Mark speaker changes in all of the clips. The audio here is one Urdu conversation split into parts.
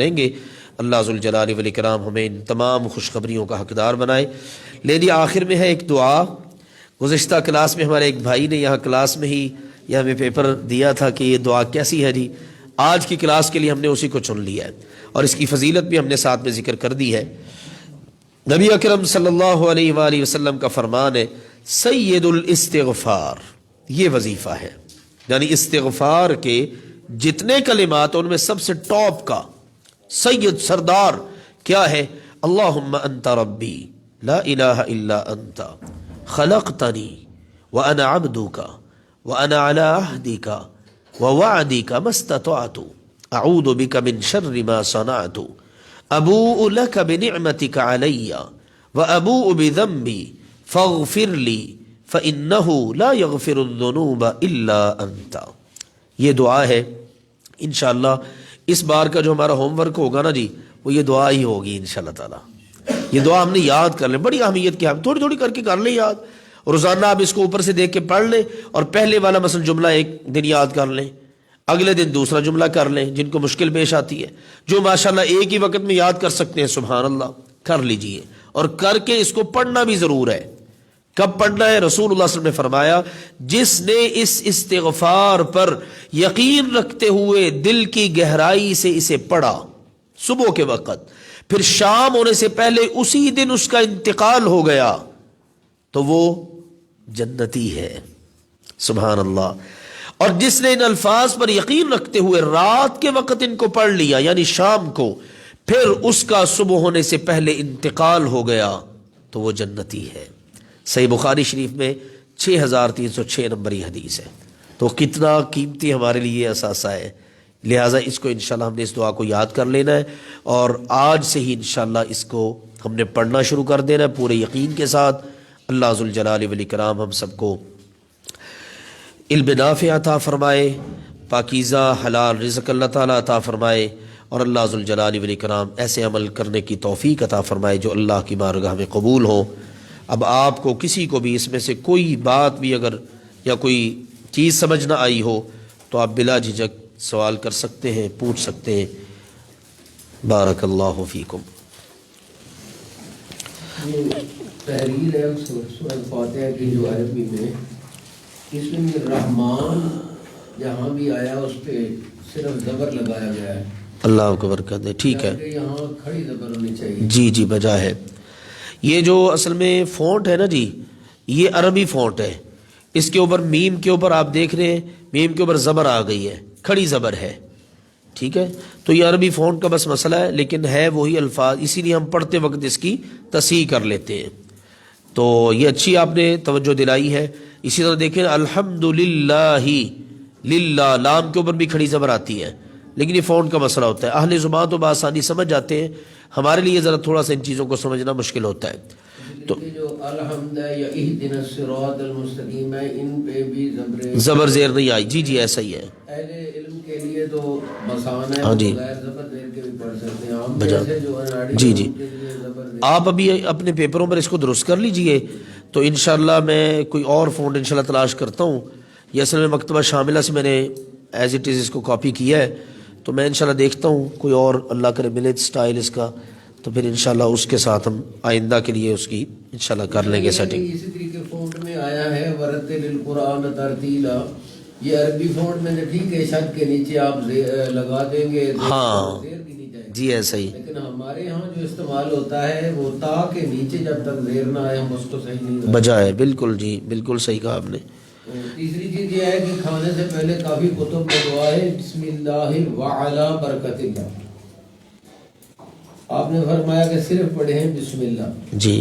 Speaker 1: دیں گے۔ اللہ ذوالجلال والاکرام ہمیں ان تمام خوشخبریوں کا حقدار بنائے۔ لیکن آخر میں ہے ایک دعا۔ گزشتہ کلاس میں ہمارے ایک بھائی نے یہاں کلاس میں ہی یہ ہمیں پیپر دیا تھا کہ یہ دعا کیسی ہے جی۔ آج کی کلاس کے لیے ہم نے اسی کو چن لیا ہے اور اس کی فضیلت بھی ہم نے ساتھ میں ذکر کر دی ہے۔ نبی اکرم صلی اللہ علیہ وآلہ وسلم کا فرمان ہے سید الاستغفار، یہ وظیفہ ہے، یعنی استغفار کے جتنے کلمات ان میں سب سے ٹاپ کا سید سردار کیا ہے؟ اللہم انت ربی لا الہ الا انت خلقتنی وانا عبدک وانا علی عہدک ووعدک ما استطعت اعوذ بک من شر ما صنعت ابوء لک بنعمتک علی وابوء بذنبی فاغفر لی فانہ لا یغفر الذنوب الا انت۔ یہ دعا ہے انشاءاللہ۔ اس بار کا جو ہمارا ہوم ورک ہوگا نا جی، وہ یہ دعا ہی ہوگی انشاءاللہ تعالی۔ یہ دعا ہم نے یاد کر لیں، بڑی اہمیت کی، ہم تھوڑی تھوڑی کر کے کر لیں یاد، روزانہ آپ اس کو اوپر سے دیکھ کے پڑھ لیں اور پہلے والا مثلا جملہ ایک دن یاد کر لیں، اگلے دن دوسرا جملہ کر لیں جن کو مشکل پیش آتی ہے، جو ماشاءاللہ ایک ہی وقت میں یاد کر سکتے ہیں سبحان اللہ کر لیجئے، اور کر کے اس کو پڑھنا بھی ضرور ہے۔ کب پڑھنا ہے؟ رسول اللہ صلی اللہ علیہ وسلم نے فرمایا جس نے اس استغفار پر یقین رکھتے ہوئے دل کی گہرائی سے اسے پڑھا صبح کے وقت، پھر شام ہونے سے پہلے اسی دن اس کا انتقال ہو گیا تو وہ جنتی ہے۔ سبحان اللہ۔ اور جس نے ان الفاظ پر یقین رکھتے ہوئے رات کے وقت ان کو پڑھ لیا یعنی شام کو، پھر اس کا صبح ہونے سے پہلے انتقال ہو گیا تو وہ جنتی ہے۔ صحیح بخاری شریف میں 6306 نمبر یہ حدیث ہے۔ تو کتنا قیمتی ہمارے لیے اثاثہ ہے، لہٰذا اس کو انشاءاللہ ہم نے اس دعا کو یاد کر لینا ہے اور آج سے ہی انشاءاللہ اس کو ہم نے پڑھنا شروع کر دینا ہے پورے یقین کے ساتھ۔ اللہ ذوالجلال والاکرام ہم سب کو علم نافع عطا فرمائے، پاکیزہ حلال رزق اللہ تعالیٰ عطا فرمائے، اور اللہ ذوالجلال والاکرام ایسے عمل کرنے کی توفیق عطا فرمائے جو اللہ کی بارگاہ میں قبول ہو۔ اب آپ کو کسی کو بھی اس میں سے کوئی بات بھی اگر یا کوئی چیز سمجھ نہ آئی ہو تو آپ بلا جھجک سوال کر سکتے ہیں، پوچھ سکتے ہیں۔ بارک اللہ فیکم۔
Speaker 2: یہ تحریر ہے سورۃ فاتحہ کی جو عربی میں، اس میں رحمان جہاں بھی آیا اس پہ صرف زبر لگایا گیا ہے۔
Speaker 1: اللہ کو برکت دے، ٹھیک ہے،
Speaker 2: یہاں کھڑی زبر ہونی چاہیے۔
Speaker 1: جی جی بجا ہے۔ یہ جو اصل میں فونٹ ہے نا جی، یہ عربی فونٹ ہے، اس کے اوپر میم کے اوپر آپ دیکھ رہے ہیں میم کے اوپر زبر آ گئی ہے، کھڑی زبر ہے، ٹھیک ہے۔ تو یہ عربی فونٹ کا بس مسئلہ ہے، لیکن ہے وہی الفاظ، اسی لیے ہم پڑھتے وقت اس کی تصحیح کر لیتے ہیں۔ تو یہ اچھی آپ نے توجہ دلائی ہے۔ اسی طرح دیکھیں الحمدللہ، للہ لام کے اوپر بھی کھڑی زبر آتی ہے، لیکن یہ فونٹ کا مسئلہ ہوتا ہے۔ اہل زبان تو بآسانی سمجھ جاتے ہیں، ہمارے لیے ذرا تھوڑا سا ان چیزوں کو سمجھنا مشکل ہوتا ہے۔ تو
Speaker 2: جو الحمد یا اہدنا الصراط المستقیم ہے، ان پہ بھی
Speaker 1: زبر زیر نہیں آئی۔ جی جی ایسا ہی ہے۔
Speaker 2: اہل علم کے لیے تو مسان ہے،
Speaker 1: ہاں جی،
Speaker 2: بغیر زبر زیر کے بھی پڑھ سکتے ہیں۔ ہم
Speaker 1: بجا
Speaker 2: جیسے جو اناڑی
Speaker 1: جی جی،
Speaker 2: ان کے لیے زبر زیر۔
Speaker 1: آپ ابھی اپنے پیپروں پر اس کو درست کر لیجئے، تو انشاءاللہ میں کوئی اور فونٹ انشاءاللہ تلاش کرتا ہوں۔ یہ اصل میں مکتبہ شاملہ سے میں نے ایز اٹ از اس کو کاپی کیا ہے، تو میں انشاءاللہ دیکھتا ہوں کوئی اور اللہ کرے ملے سٹائل اس کا، تو پھر انشاءاللہ اس کے ساتھ ہم آئندہ کے لیے اس کی انشاءاللہ کر لیں گے سیٹنگ۔
Speaker 2: اسی طریقے فونٹ میں آیا ہے ورتل القرآن ترتیلا، یہ عربی فونٹ میں نے ٹھیک ہے شد کے نیچے آپ لگا دیں گے،
Speaker 1: ہاں
Speaker 2: زیر بھی نہیں جائے گی،
Speaker 1: جی ایسا ہی،
Speaker 2: لیکن ہمارے ہاں جو استعمال ہوتا ہے وہ تا کے نیچے جب تک زیر نہ آئے ہم اس کو صحیح نہیں
Speaker 1: بجا ہے۔ بالکل جی، بالکل صحیح کہا آپ نے۔
Speaker 2: تیسری چیز یہ ہے کہ کھانے سے پہلے کافی کتب میں دعا ہے بسم اللہ وعلی برکت اللہ، آپ نے فرمایا کہ صرف پڑھے ہیں بسم اللہ
Speaker 1: جی،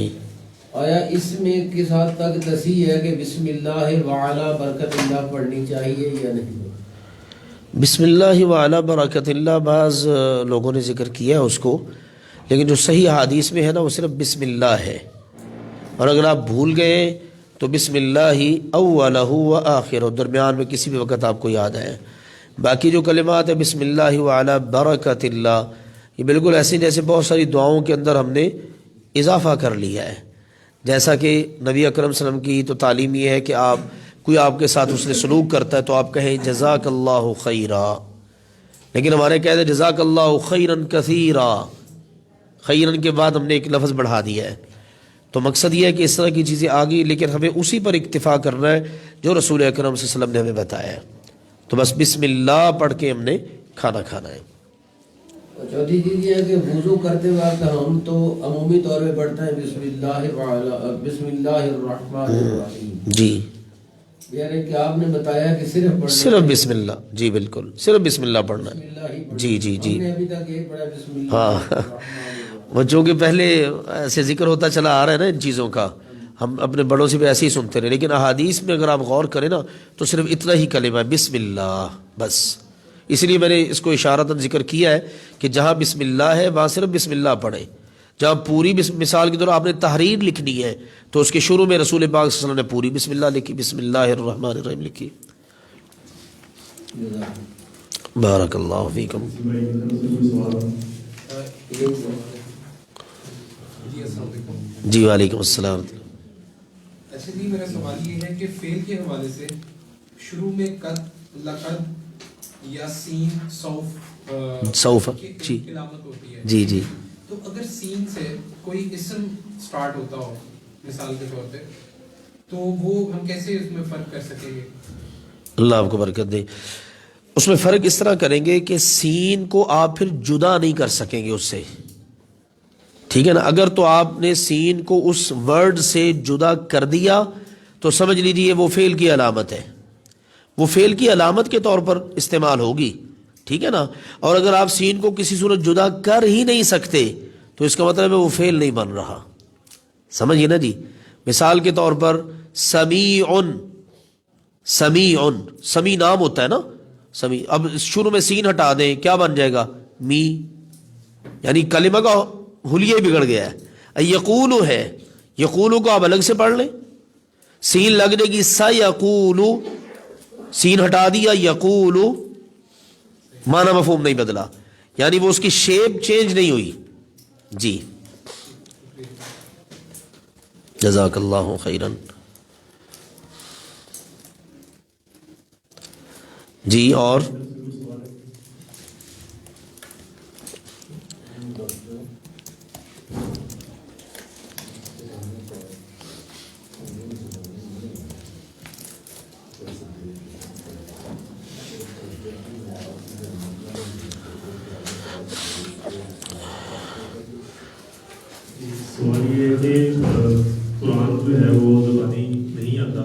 Speaker 2: آیا اس میں کس حد تک تصحیح ہے کہ بسم اللہ وعلی برکت اللہ پڑھنی چاہیے یا نہیں؟
Speaker 1: بسم اللہ وعلی برکت اللہ بعض لوگوں نے ذکر کیا ہے اس کو، لیکن جو صحیح حدیث میں ہے نا وہ صرف بسم اللہ ہے، اور اگر آپ بھول گئے تو بسم اللہ اولہ و آخرہ، درمیان میں کسی بھی وقت آپ کو یاد آئے۔ باقی جو کلمات ہے بسم اللہ وعلی برکت اللہ، یہ بالکل ایسے جیسے بہت ساری دعاؤں کے اندر ہم نے اضافہ کر لیا ہے، جیسا کہ نبی اکرم صلی اللہ علیہ وسلم کی تو تعلیم یہ ہے کہ آپ کوئی آپ کے ساتھ اس نے سلوک کرتا ہے تو آپ کہیں جزاک اللہ خیرا، لیکن ہمارے کہتے ہیں جزاک اللہ خیرن کثیرا، خیرن کے بعد ہم نے ایک لفظ بڑھا دیا ہے. تو مقصد یہ ہے کہ اس طرح کی چیزیں آ گئی، لیکن ہمیں اسی پر اکتفا کرنا ہے جو رسول اکرم صلی اللہ علیہ وسلم نے ہمیں بتایا ہے. تو بس بسم اللہ پڑھ کے ہم نے کھانا کھانا ہے.
Speaker 2: چوتھی چیز یہ ہے کہ وضو کرتے وقت ہم تو عمومی طور پہ پڑھتے ہیں بسم اللہ الرحمن الرحیم.
Speaker 1: جی
Speaker 2: یعنی کہ آپ نے بتایا کہ صرف پڑھنا
Speaker 1: صرف بسم اللہ. جی بالکل صرف بسم اللہ پڑھنا ہے.
Speaker 2: بسم اللہ ہی پڑھنا.
Speaker 1: جی جی جی.
Speaker 2: ہم نے ابھی تک یہ پڑھا بسم اللہ
Speaker 1: ہاں
Speaker 2: الرحمن الرحیم.
Speaker 1: وہ چونکہ پہلے ایسے ذکر ہوتا چلا آ رہا ہے نا ان چیزوں کا، ہم اپنے بڑوں سے بھی ایسے ہی سنتے رہے، لیکن احادیث میں اگر آپ غور کریں نا تو صرف اتنا ہی کلمہ ہے بسم اللہ بس. اس لیے میں نے اس کو اشارتاً ذکر کیا ہے کہ جہاں بسم اللہ ہے وہاں صرف بسم اللہ پڑھیں. جب پوری مثال کی طرح آپ نے تحریر لکھنی ہے تو اس کے شروع میں رسول پاک صلی اللہ علیہ وسلم نے پوری بسم اللہ لکھی، بسم اللہ الرحمن الرحیم لکھی. بارک اللہ فیکم.
Speaker 3: جی السلام علیکم.
Speaker 1: جی وعلیکم السلام.
Speaker 3: اچھا جی، میرا سوال یہ ہے کہ فعل کے حوالے سے شروع میں قد، لقد یا سین،
Speaker 1: سوف
Speaker 3: کی
Speaker 1: جی
Speaker 3: علامت ہوتی ہے.
Speaker 1: جی جی.
Speaker 3: تو اگر سین سے کوئی اسم سٹارٹ ہوتا ہو مثال کے طور پہ، تو وہ ہم کیسے اس میں فرق کر سکیں گے؟
Speaker 1: اللہ آپ کو برکت دے. اس میں فرق اس طرح کریں گے کہ سین کو آپ پھر جدا نہیں کر سکیں گے اس سے، ٹھیک ہے نا. اگر تو آپ نے سین کو اس ورڈ سے جدا کر دیا تو سمجھ لیجیے وہ فعل کی علامت ہے، وہ فعل کی علامت کے طور پر استعمال ہوگی، ٹھیک ہے نا. اور اگر آپ سین کو کسی صورت جدا کر ہی نہیں سکتے تو اس کا مطلب ہے وہ فعل نہیں بن رہا. سمجھیے نا جی. مثال کے طور پر سمیعن، سمیعن، سمیع نام ہوتا ہے نا، سمیع. اب شروع میں سین ہٹا دیں کیا بن جائے گا؟ می، یعنی کلمہ کا حلیہ بگڑ گیا ہے. یقولو ہے، یقولو کو آپ الگ سے پڑھ لیں، سین لگ جائے گی سیقولو، سین ہٹا دیا یقولو، معنی مفہوم نہیں بدلا، یعنی وہ اس کی شیپ چینج نہیں ہوئی. جی جزاک اللہ خیرن. جی اور
Speaker 4: سوال یہ ہے کہ قرآن جو ہے وہ زبانی نہیں آتا،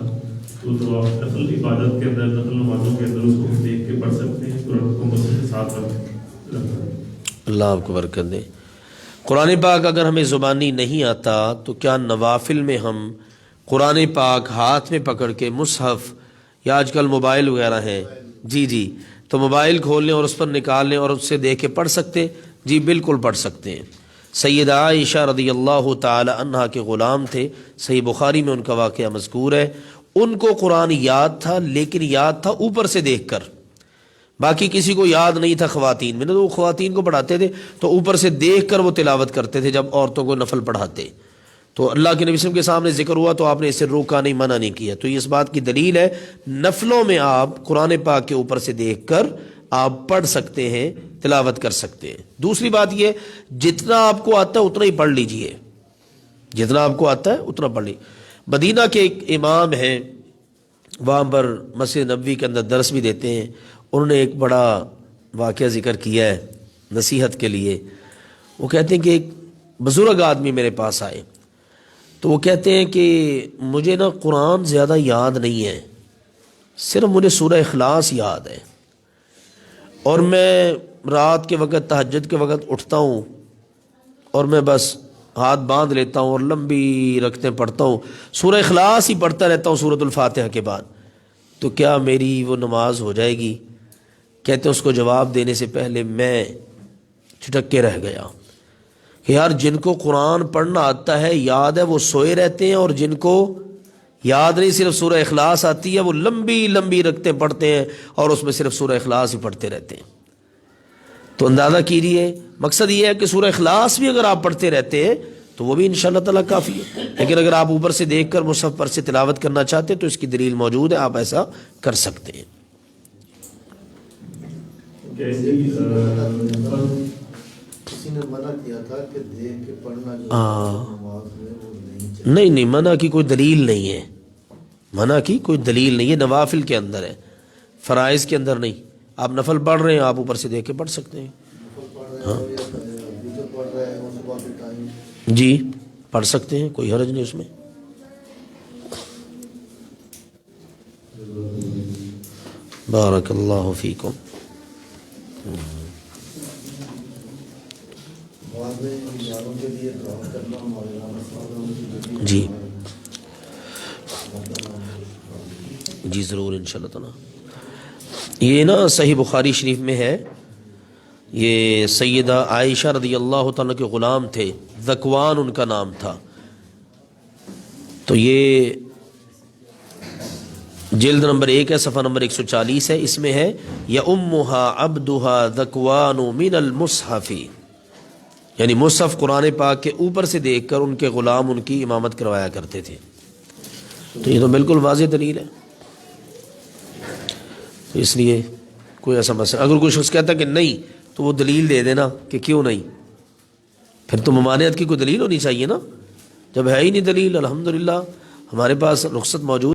Speaker 4: تو آپ نفل عبادت کے اندر، نفل نمازوں کے اندر اس کو دیکھ کے پڑھ سکتے ہیں، قرآن کو مسجد کے ساتھ رکھ.
Speaker 1: اللہ آپ کو برکت دے. قرآن پاک اگر ہمیں زبانی نہیں آتا تو کیا نوافل میں ہم قرآن پاک ہاتھ میں پکڑ کے مصحف، یا آج کل موبائل وغیرہ ہیں، جی جی، تو موبائل کھول لیں اور اس پر نکال لیں اور اس سے دیکھ کے پڑھ سکتے ہیں؟ جی بالکل پڑھ سکتے ہیں. سیدہ عائشہ رضی اللہ تعالی عنہا کے غلام تھے، صحیح بخاری میں ان کا واقعہ مذکور ہے. ان کو قرآن یاد تھا، لیکن یاد تھا اوپر سے دیکھ کر، باقی کسی کو یاد نہیں تھا. خواتین میں تو وہ خواتین کو پڑھاتے تھے تو اوپر سے دیکھ کر وہ تلاوت کرتے تھے جب عورتوں کو نفل پڑھاتے. تو اللہ کے نبی صلی اللہ علیہ وسلم کے سامنے ذکر ہوا تو آپ نے اسے روکا نہیں، منع نہیں کیا. تو یہ اس بات کی دلیل ہے نفلوں میں آپ قرآن پاک کے اوپر سے دیکھ کر آپ پڑھ سکتے ہیں، تلاوت کر سکتے ہیں. دوسری بات یہ جتنا آپ کو آتا ہے اتنا ہی پڑھ لیجئے، جتنا آپ کو آتا ہے اتنا پڑھ لیجئے. مدینہ کے ایک امام ہیں، وہاں پر مسجد نبوی کے اندر درس بھی دیتے ہیں. انہوں نے ایک بڑا واقعہ ذکر کیا ہے نصیحت کے لیے. وہ کہتے ہیں کہ ایک بزرگ آدمی میرے پاس آئے تو وہ کہتے ہیں کہ مجھے نا قرآن زیادہ یاد نہیں ہے، صرف مجھے سورہ اخلاص یاد ہے، اور میں رات کے وقت تہجد کے وقت اٹھتا ہوں اور میں بس ہاتھ باندھ لیتا ہوں اور لمبی رکھتے پڑھتا ہوں، سورہ اخلاص ہی پڑھتا رہتا ہوں سورۃ الفاتحہ کے بعد. تو کیا میری وہ نماز ہو جائے گی؟ کہتے ہیں اس کو جواب دینے سے پہلے میں چھٹک کے رہ گیا کہ یار جن کو قرآن پڑھنا آتا ہے یاد ہے وہ سوئے رہتے ہیں، اور جن کو یاد نہیں صرف سورہ اخلاص آتی ہے وہ لمبی لمبی رکھتے پڑھتے ہیں اور اس میں صرف سورہ اخلاص ہی پڑھتے رہتے ہیں. تو اندازہ کیجیے، مقصد یہ ہے کہ سورہ اخلاص بھی اگر آپ پڑھتے رہتے ہیں تو وہ بھی انشاءاللہ تعالیٰ کافی ہے. لیکن اگر آپ اوپر سے دیکھ کر مصحف پر سے تلاوت کرنا چاہتے ہیں تو اس کی دلیل موجود ہے، آپ ایسا کر سکتے ہیں.
Speaker 4: کیسی
Speaker 5: کسی نے منع کیا تھا کہ دیکھ کے پڑھنا جو
Speaker 1: ہاں
Speaker 5: نماز میں وہ نہیں چاہیے.
Speaker 1: نہیں نہیں، منع کی کوئی دلیل نہیں ہے، منع کی کوئی دلیل نہیں ہے، نوافل کے اندر ہے، فرائض کے اندر نہیں. آپ نفل پڑھ رہے ہیں، آپ اوپر سے دیکھ کے پڑھ سکتے ہیں.
Speaker 5: پڑھ رہے ہیں یا ویڈیو پڑھ رہے ہیں صبح کے ٹائم
Speaker 1: جی پڑھ سکتے ہیں، کوئی حرج نہیں اس میں. بارک اللہ فیکم.
Speaker 5: بعد میں بیماروں کے لیے دعا کرنا ہمارے
Speaker 1: جی جی ضرور انشاءاللہ تعالی. یہ نا صحیح بخاری شریف میں ہے، یہ سیدہ عائشہ رضی اللہ تعالیٰ کے غلام تھے، ذکوان ان کا نام تھا. تو یہ جلد نمبر 1 ہے، صفحہ نمبر 140 ہے. اس میں ہے یؤمھا عبدھا ذکوان من المصحف، یعنی مصحف قرآن پاک کے اوپر سے دیکھ کر ان کے غلام ان کی امامت کروایا کرتے تھے. تو یہ تو بالکل واضح دلیل ہے. تو اس لیے کوئی ایسا مسئلہ، اگر کوئی شخص کہتا کہ نہیں تو وہ دلیل دے دینا کہ کیوں نہیں، پھر تو ممانعت کی کوئی دلیل ہونی چاہیے نا. جب ہے ہی نہیں دلیل، الحمدللہ ہمارے پاس رخصت موجود